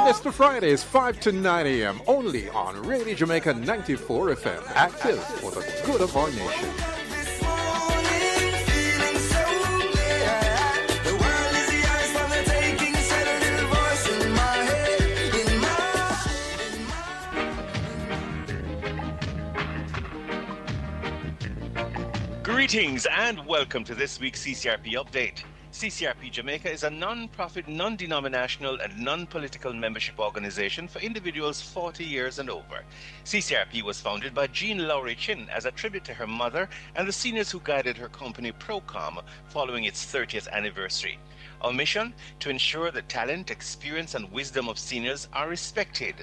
Mondays to Fridays, 5 to 9 a.m. only on Radio Jamaica 94 FM. Active for the good of our nation. Greetings and welcome to this week's CCRP update. CCRP Jamaica is a non-profit, non-denominational and non-political membership organization for individuals 40 years and over. CCRP was founded by Jean Lowry Chin as a tribute to her mother and the seniors who guided her company Procom following its 30th anniversary. Our mission? To ensure the talent, experience and wisdom of seniors are respected,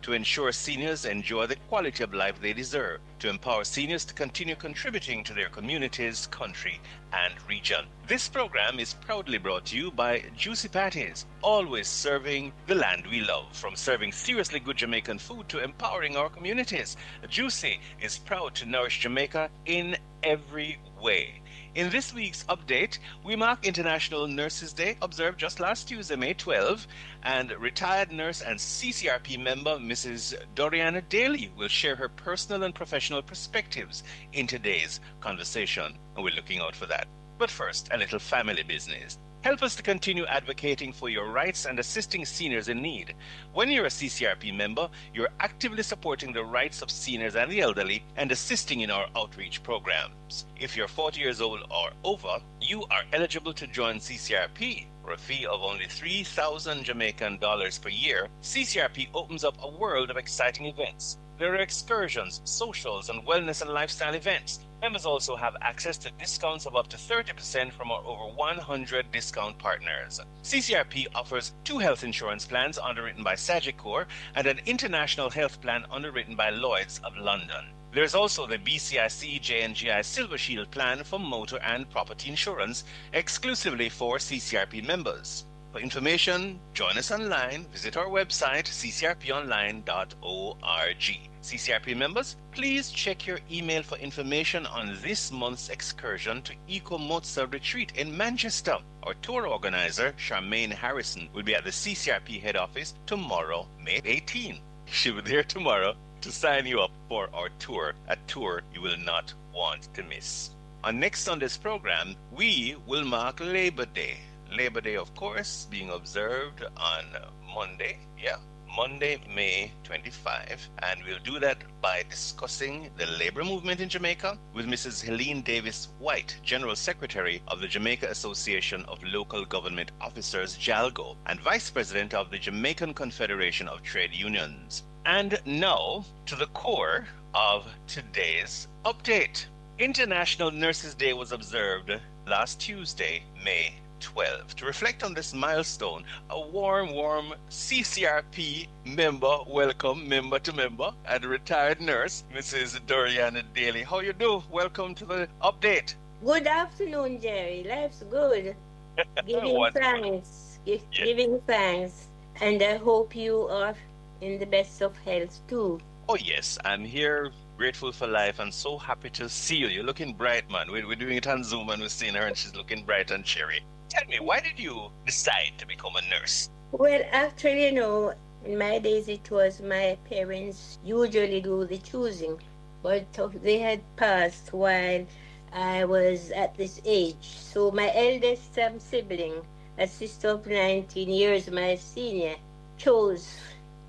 to ensure seniors enjoy the quality of life they deserve, to empower seniors to continue contributing to their communities, country, and region. This program is proudly brought to you by Juicy Patties, always serving the land we love. From serving seriously good Jamaican food to empowering our communities, Juicy is proud to nourish Jamaica in every way. In this week's update, we mark International Nurses Day, observed just last Tuesday, May 12, and retired nurse and CCRP member Mrs Doriana Dailey will share her personal and professional perspectives in today's conversation, and we're looking out for that. But first, a little family business. Help us to continue advocating for your rights and assisting seniors in need. When you're a CCRP member, you're actively supporting the rights of seniors and the elderly and assisting in our outreach programs. If you're 40 years old or over, you are eligible to join CCRP. For a fee of only 3,000 Jamaican dollars per year, CCRP opens up a world of exciting events. There are excursions, socials, and wellness and lifestyle events. Members also have access to discounts of up to 30% from our over 100 discount partners. CCRP offers 2 health insurance plans underwritten by Sagicor and an international health plan underwritten by Lloyd's of London. There is also the BCIC JNGI Silver Shield plan for motor and property insurance exclusively for CCRP members. For information, join us online, visit our website ccrponline.org. CCRP members, please check your email for information on this month's excursion to Eco Mozart Retreat in Manchester. Our tour organizer, Charmaine Harrison, will be at the CCRP head office tomorrow, May 18. She'll be there tomorrow to sign you up for our tour, a tour you will not want to miss. On next Sunday's program, we will mark Labor Day. Labor Day, of course, being observed on Monday, May 25, and we'll do that by discussing the labor movement in Jamaica with Mrs. Helene Davis White, General Secretary of the Jamaica Association of Local Government Officers, JALGO, and Vice President of the Jamaican Confederation of Trade Unions. And now to the core of today's update. International Nurses Day was observed last Tuesday, May 12. To reflect on this milestone, a warm CCRP member, welcome, member to member, and retired nurse, Mrs. Doriana Dailey. How you do? Welcome to the update. Good afternoon, Jerry. Life's good. Giving thanks. Giving thanks. And I hope you are in the best of health too. Oh yes, I'm here. Grateful for life and so happy to see you. You're looking bright, man. We're doing it on Zoom and we're seeing her and she's looking bright and cheery. Tell me, why did you decide to become a nurse? Well, actually, in my days it was my parents usually do the choosing, but they had passed while I was at this age. So my eldest sibling, a sister of 19 years, my senior, chose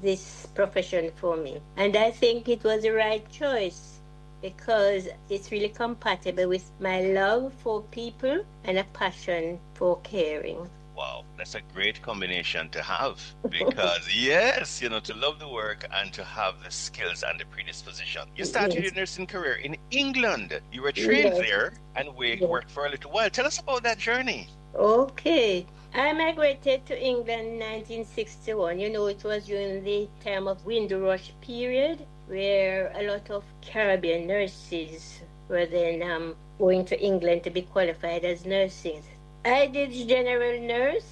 this profession for me. And I think it was the right choice because it's really compatible with my love for people and a passion for caring. Wow, that's a great combination to have because yes, to love the work and to have the skills and the predisposition. You started your nursing career in England. You were trained there and we worked for a little while. Tell us about that journey. Okay. I migrated to England in 1961. It was during the time of Windrush period where a lot of Caribbean nurses were then going to England to be qualified as nurses. I did general nurse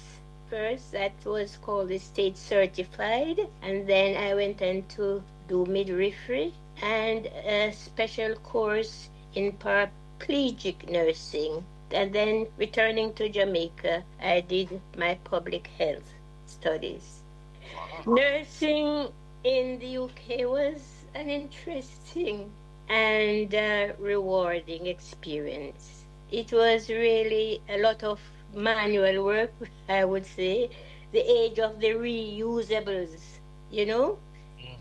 first, that was called the state certified, and then I went on to do midwifery and a special course in paraplegic nursing. And then returning to Jamaica, I did my public health studies. Nursing in the UK was an interesting and rewarding experience. It was really a lot of manual work, I would say. The age of the reusables, you know?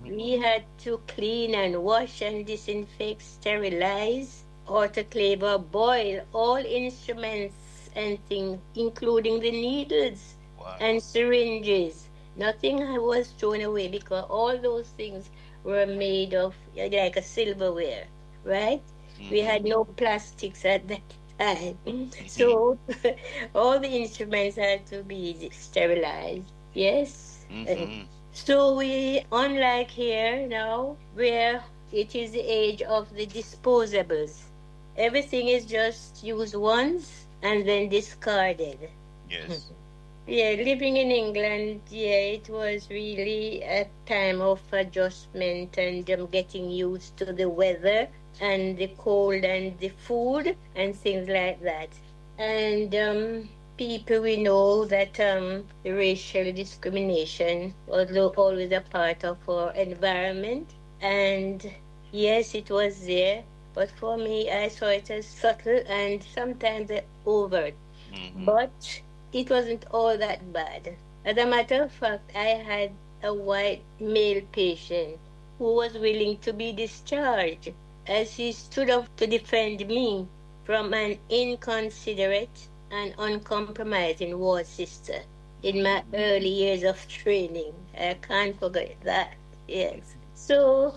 We had to clean and wash and disinfect, sterilize, autoclave or boil all instruments and things, including the needles Wow. and syringes. Nothing was thrown away because all those things were made of like a silverware, right? We had no plastics at that time. So all the instruments had to be sterilized. Yes. So we, unlike here now, where it is the age of the disposables, everything is just used once and then discarded. Yes. Yeah, living in England, yeah, it was really a time of adjustment and getting used to the weather and the cold and the food and things like that. And people, we know that the racial discrimination was always a part of our environment. And yes, it was there. But for me, I saw it as subtle and sometimes overt. But it wasn't all that bad. As a matter of fact, I had a white male patient who was willing to be discharged as he stood up to defend me from an inconsiderate and uncompromising ward sister in my early years of training. I can't forget that. Yes. So,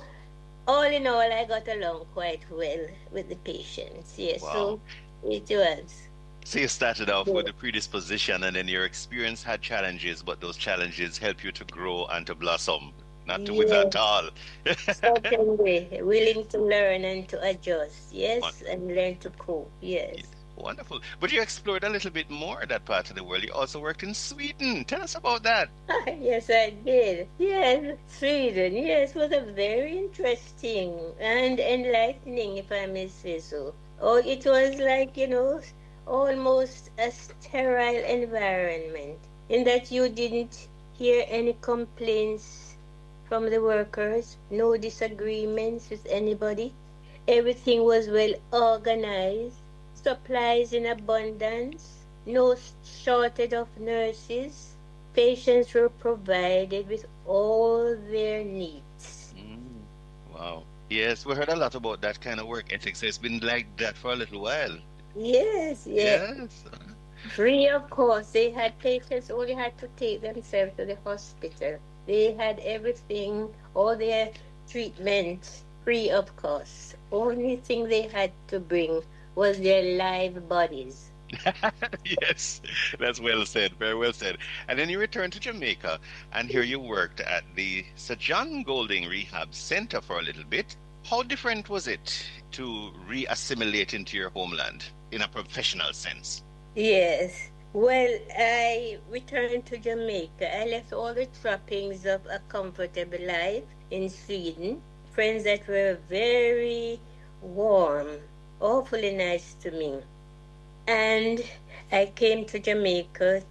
all in all, I got along quite well with the patients. Yes. Wow. So, it was. So you started off with a predisposition, and then your experience had challenges, but those challenges help you to grow and to blossom, not to wither at all. Certainly, willing to learn and to adjust, yes, and learn to cope, yes. Wonderful. But you explored a little bit more that part of the world. You also worked in Sweden. Tell us about that. Yes, I did. Yes, Sweden, yes, was a very interesting and enlightening, if I may say so. Oh, it was like, almost a sterile environment in that you didn't hear any complaints from the workers, no disagreements with anybody. Everything was well organized, supplies in abundance, no shortage of nurses. Patients were provided with all their needs. Wow. Yes, we heard a lot about that kind of work ethic. So it's been like that for a little while. Yes, yes. Yes. Free of cost. They had patients only had to take themselves to the hospital. They had everything, all their treatment, free of cost. Only thing they had to bring was their live bodies. Yes, that's well said. Very well said. And then you returned to Jamaica, and here you worked at the Sir John Golding Rehab Center for a little bit. How different was it to re-assimilate into your homeland in a professional sense? Yes. Well, I returned to Jamaica. I left all the trappings of a comfortable life in Sweden. Friends that were very warm, awfully nice to me. And I came to Jamaica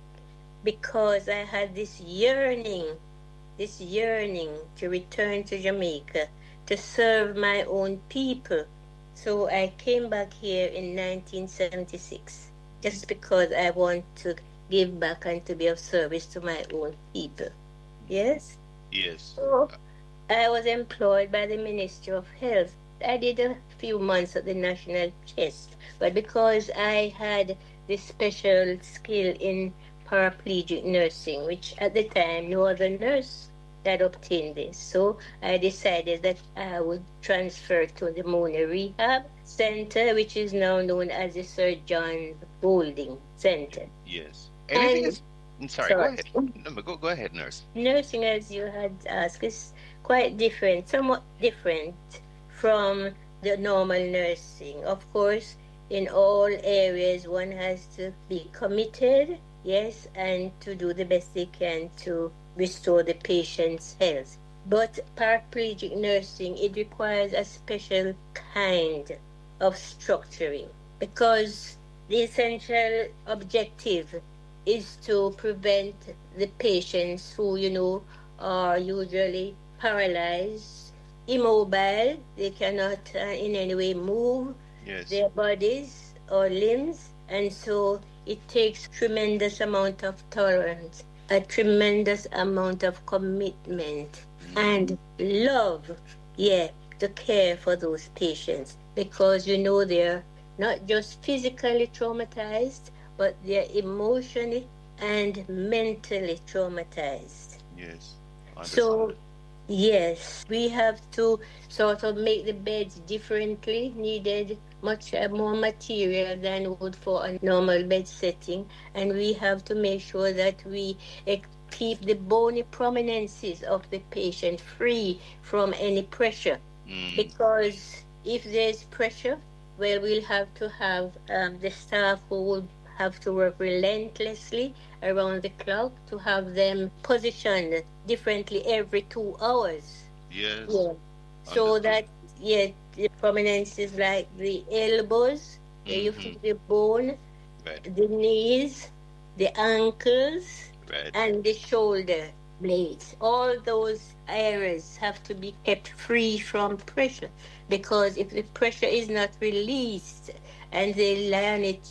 because I had this yearning to return to Jamaica to serve my own people. So I came back here in 1976 just because I want to give back and to be of service to my own people. Yes? Yes. So I was employed by the Ministry of Health. I did a few months at the National Chest, but because I had this special skill in paraplegic nursing, which at the time no other nurse had obtained this, so I decided that I would transfer to the Mona Rehab Center, which is now known as the Sir John Golding Center. Yes. Anything else? I'm sorry, go ahead. No, go ahead, nurse. Nursing, as you had asked, is quite different, somewhat different from the normal nursing. Of course, in all areas, one has to be committed, yes, and to do the best they can to restore the patient's health. But paraplegic nursing, it requires a special kind of structuring because the essential objective is to prevent the patients who, are usually paralyzed, immobile. They cannot in any way move Yes. their bodies or limbs. And so it takes tremendous amount of tolerance, a tremendous amount of commitment and love, yeah, to care for those patients, because they're not just physically traumatized, but they're emotionally and mentally traumatized. Yes. So, yes, we have to sort of make the beds differently, needed much more material than would for a normal bed setting. And we have to make sure that we keep the bony prominences of the patient free from any pressure. Because if there's pressure, well, we'll have to have the staff who will have to work relentlessly around the clock to have them positioned differently every 2 hours. Yes. Yeah. So that, yeah, the prominences like the elbows, where you feel the bone, Right. the knees, the ankles, Right. and the shoulder blades. All those areas have to be kept free from pressure, because if the pressure is not released and they lie on it,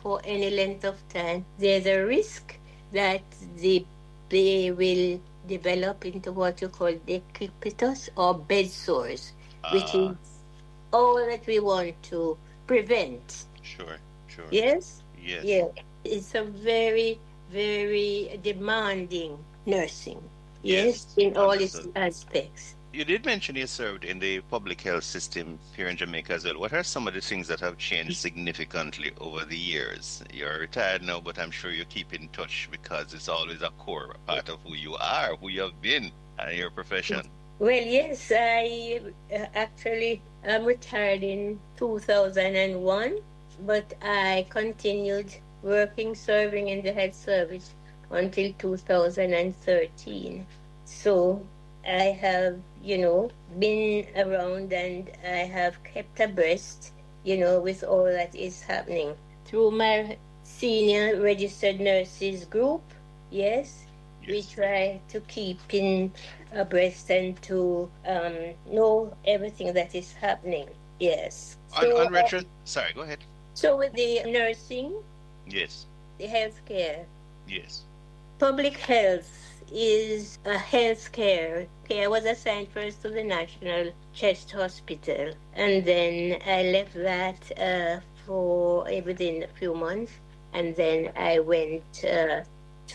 for any length of time, there's a risk that they will develop into what you call declipitus or bed sores, which is all that we want to prevent. Sure. Sure. Yes? Yes. Yeah. It's a very, very demanding nursing. Yes, in all its Understood. aspects. You did mention you served in the public health system here in Jamaica as well. What are some of the things that have changed significantly over the years? You're retired now, but I'm sure you keep in touch because it's always a core part of who you are, who you have been, and your profession. Well, yes, I actually am retired in 2001, but I continued working, serving in the health service until 2013. So I have, been around, and I have kept abreast, with all that is happening through my senior registered nurses group. Yes, we try to keep in abreast and to know everything that is happening. Yes. So, Sorry, go ahead. so with the nursing, Yes. the healthcare, Yes. public health is a health care. Okay, I was assigned first to the National Chest Hospital, and then I left that for within a few months, and then I went to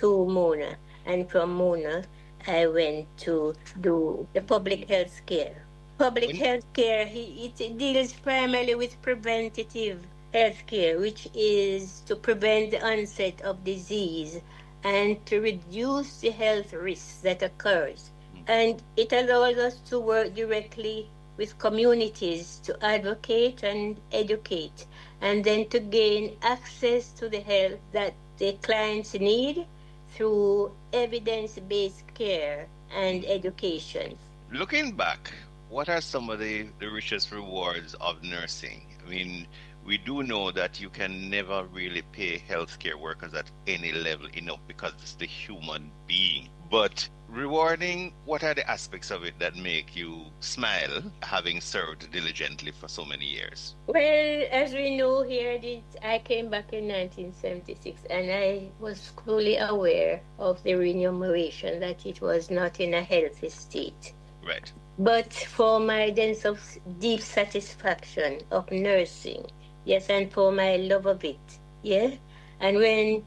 Mona, and from Mona I went to do the public health care. Public health care, it deals primarily with preventative health care, which is to prevent the onset of disease and to reduce the health risks that occurs. And it allows us to work directly with communities to advocate and educate, and then to gain access to the health that the clients need through evidence-based care and education. Looking back, what are some of the richest rewards of nursing? I mean, we do know that you can never really pay healthcare workers at any level enough because it's the human being. But rewarding, what are the aspects of it that make you smile, having served diligently for so many years? Well, as we know here, I came back in 1976, and I was fully aware of the remuneration, that it was not in a healthy state. Right. But for my sense of deep satisfaction of nursing, yes, and for my love of it, yeah. And when,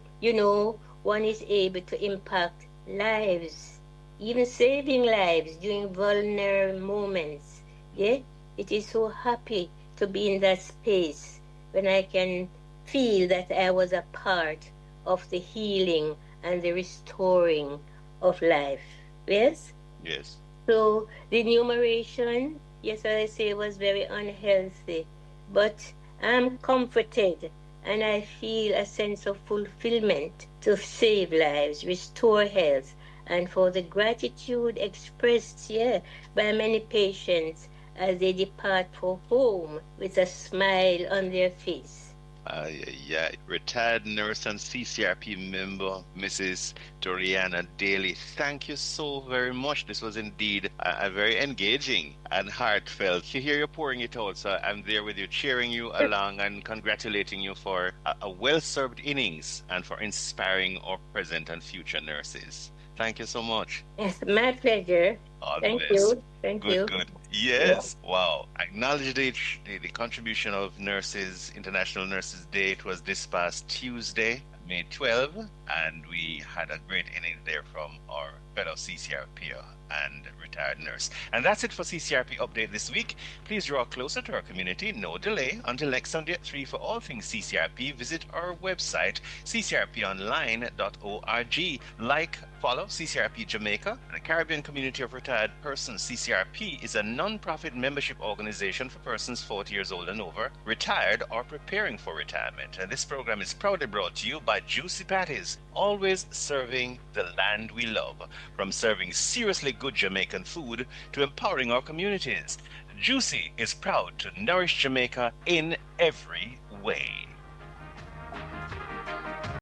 one is able to impact lives, even saving lives during vulnerable moments, yeah, it is so happy to be in that space when I can feel that I was a part of the healing and the restoring of life. Yes? Yes. So the enumeration, yes, as I say, was very unhealthy, but I'm comforted and I feel a sense of fulfillment to save lives, restore health, and for the gratitude expressed here by many patients as they depart for home with a smile on their face. Yeah, retired nurse and CCRP member, Mrs. Doriana Dailey. Thank you so very much. This was indeed a very engaging and heartfelt. To hear you pouring it out, so I'm there with you, cheering you along and congratulating you for a well-served innings and for inspiring our present and future nurses. Thank you so much. It's my pleasure. All Thank the best. you. Thank you. Good. Yes. Yeah. Wow. Acknowledge the contribution of nurses, International Nurses Day. It was this past Tuesday, May 12, and we had a great inning there from our fellow CCRP and retired nurse. And that's it for CCRP Update this week. Please draw closer to our community. No delay. Until next Sunday at 3 for all things CCRP, visit our website, ccrponline.org. Like, follow CCRP Jamaica, the Caribbean Community of Retired Persons. CCRP is a non-profit membership organization for persons 40 years old and over, retired or preparing for retirement. And this program is proudly brought to you by Juicy Patties, always serving the land we love. From serving seriously good Jamaican food to empowering our communities, Juicy is proud to nourish Jamaica in every way.